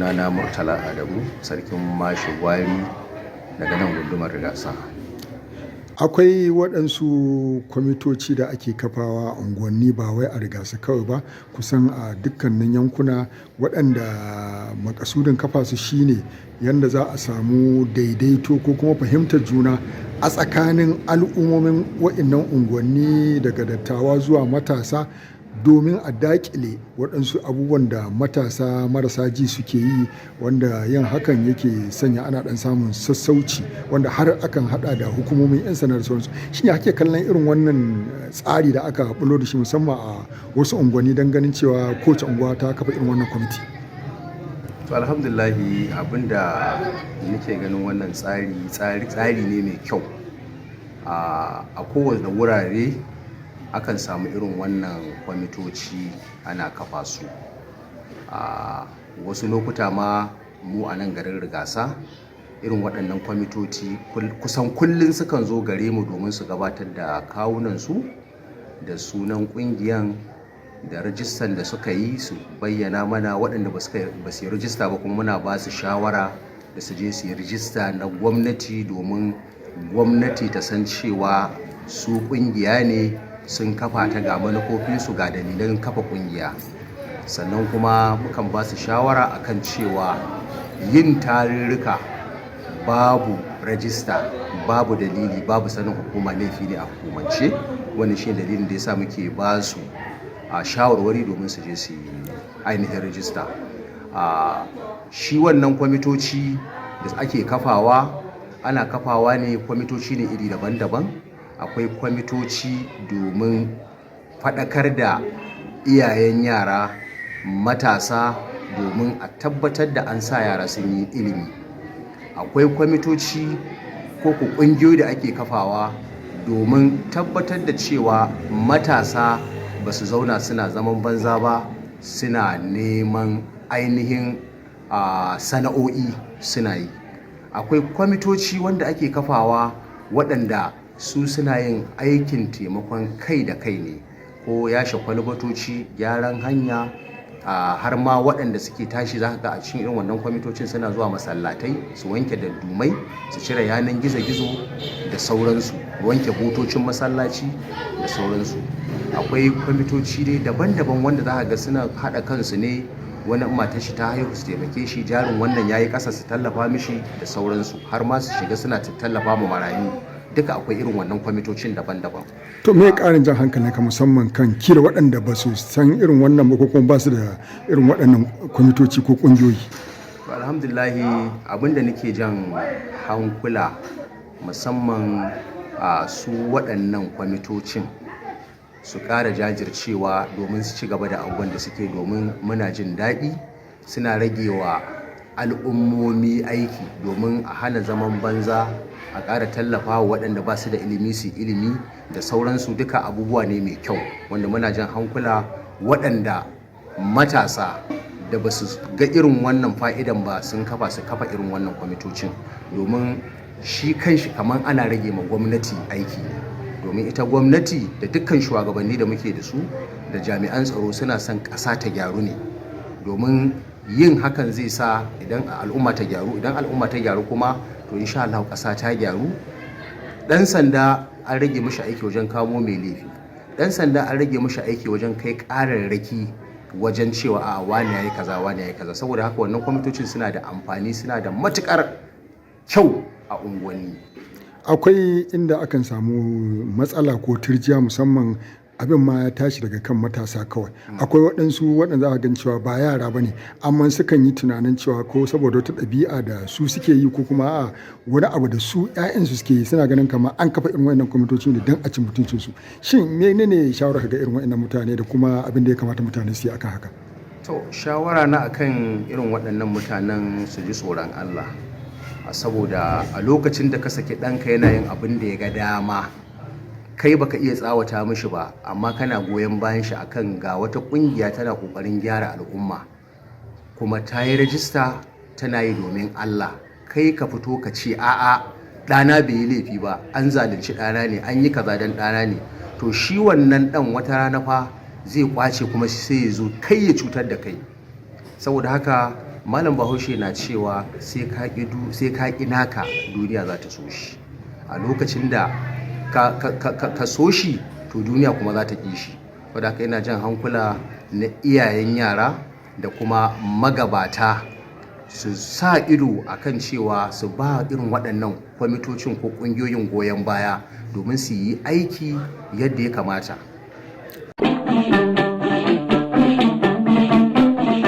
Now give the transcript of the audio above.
sunana Murtala Adamu, sarkin mashi gwari daga nan gundumar Rigasa. Akwai waɗansu kwamitoci da ake kafawa a unguwanni ba wai a Rigasa kawai ba, kusan a dukkanin yankuna, waɗanda makasudin kafa su shine yanda za a samu daidaito ko kuma fahimtar juna a tsakanin al'ummomin waɗannan unguwanni, daga dattawa zuwa matasa, domin a daƙile waɗansu abubuwan da matasa marasa ji suke yi, wanda yin hakan yake sanya ana ɗan samun sassauci, wanda har akan hada da hukumomin 'yan sanda da sauransu. Shi ne ake kallon irin wannan tsari da aka bulo da shi musamman a wasu unguwanni, don ganin cewa kowace unguwa ta kafa irin wannan kwamiti. To alhamdulillahi, abinda nake ganin wannan tsari ne mai kyau. A kowane wurare akan samu irin wannan kwamitoci ana kafa su. Wasu lokuta ma mu a nan garin Rigasa irin waɗannan kwamitoci kusan kullum sukan zo gare mu domin su gabatar da kawunansu da sunan ƙungiyan da rajistan da suka yi, su bayyana mana. Waɗanda ba su yi rajista ba kuma muna ba su shawara da su je su yi rajista na gwamnati, domin gwamnati ta san cewa su ƙungiya ne, sun kafa ta, ga manufofinsu, ga dalilan kafa ƙungiya. Sannan kuma mukan ba su shawara akan cewa yin tarurruka babu rajista, babu dalili, babu sanin hukuma laifi ne a hukumance. Wannan shi dalilin da yasa muke ba su shawarwari domin su je su yi ainihin rajista. Shi wannan kwamitoci da ake kafawa, ana kafawa ne, kwamitoci ne iri daban-daban. Akwai kwamitoci domin faɗakar da iyayen yara matasa, domin a tabbatar da an sa yara sun yi ilimi. Akwai kwamitoci ko ƙungiyoyi da ake kafawa domin tabbatar da cewa matasa ba su zauna suna zaman banza ba, suna neman ainihin sana'o'i suna yi. Akwai kwamitoci wanda ake kafawa waɗanda su suna yin aikin taimakon kai da kai ne, ko yashe kwalbatoci, gyaran hanya, har ma waɗanda suke tashi za ka ga a cikin irin wannan kwamitocin suna zuwa masallatai su wanke daddumai, su cire yanan gizo-gizo da sauransu, wanke butocin masallaci da sauransu. Akwai kwamitoci dai daban-daban wanda za ka ga suna haɗa kansu ne, wani matar shi ta haihu su taimake shi, jarin wannan yayi ƙasa su tallafa mishi da sauransu, har ma su shiga suna tallafa ma marayu. Duka akwai irin wannan kwamitocin daban-daban. To me ƙarin jan hankali ka musamman kan kila waɗanda ba su san irin wannan ba, ko kuma ba su da irin waɗannan kwamitoci ko ƙungiyoyi? Alhamdulillahi, abinda nake jan hankula musamman su waɗannan kwamitocin su ƙara jajircewa domin su ci gaba da abubuwan da suke, domin muna jin daɗi. Suna ragewa al'ummomi aiki domin a hana zaman banza, a ƙara tallafa wa waɗanda ba su da ilimi su ilimi da sauransu. Duka abubuwa ne mai kyau wanda muna jan hankula waɗanda matasa da ba su ga irin wannan fa'idan ba, sun kafa irin wannan kwamitocin, domin shi kanshi kamar ana rage ma gwamnati aiki. Domin ita gwamnati da dukkan shugabanni da muke da su da jami'an tsaro suna son ƙasa ta gyaru ne, domin yin hakan zai sa idan al'umma ta gyaru kuma to insha Allah ƙasa ta gyaru. Ɗan sanda an rage mishi aiki wajen kamo mai laifi, ɗan sanda an rage mishi aiki wajen kai ƙararraki, wajen cewa a wani yayi kaza, wani yayi kaza. Saboda haka wannan kwamitocin suna da amfani, suna da matuƙar kyau a unguwanni. Akwai inda akan samu matsala ko turjiya, musamman abin ma ya tashi daga kan matasa kawai. Akwai waɗansu waɗanda za a gan cewa ba yara ba ne, amma sukan yi tunanin cewa ko saboda wata ɗabi'a da su suke yi, ko kuma wani abu da su 'ya'yansu suke yi, suna ganin kamar an kafa irin waɗannan kwamitoci ne don a ci mutuncinsu. Shin menene shawara ga irin waɗannan mutane, da kuma abin da ya kamata mutane su yi akan haka? To shawara na akan irin waɗannan mutanen su ji tsoron Allah, saboda a lokacin da ka saki ɗanka yana yin abin da ya ga dama, kai baka iya tsawata mishi ba, amma kana goyon bayan shi akan ga wata ƙungiya tana ƙoƙarin gyara al'umma, kuma ta yi rajista tana yi domin Allah, kai ka fito ka ce a'a ɗana bai yi laifi ba, an zalunci ɗana ne, an yi kaza don ɗana ne. To shi wannan ɗan wata rana fa zai kwace, kuma sai ya zo kai ya cutar da kai. Saboda haka malam bahaushe na cewa sai ka ƙi naka duniya za ta so shi. A lokacin da ka so shi to duniya kuma za ta ƙi shi. Wadda haka yana jan hankula na iyayen yara da kuma magabata su sa ido akan cewa su ba irin waɗannan kwamitocin ko ƙungiyoyin goyon baya domin su yi aiki yadda ya kamata.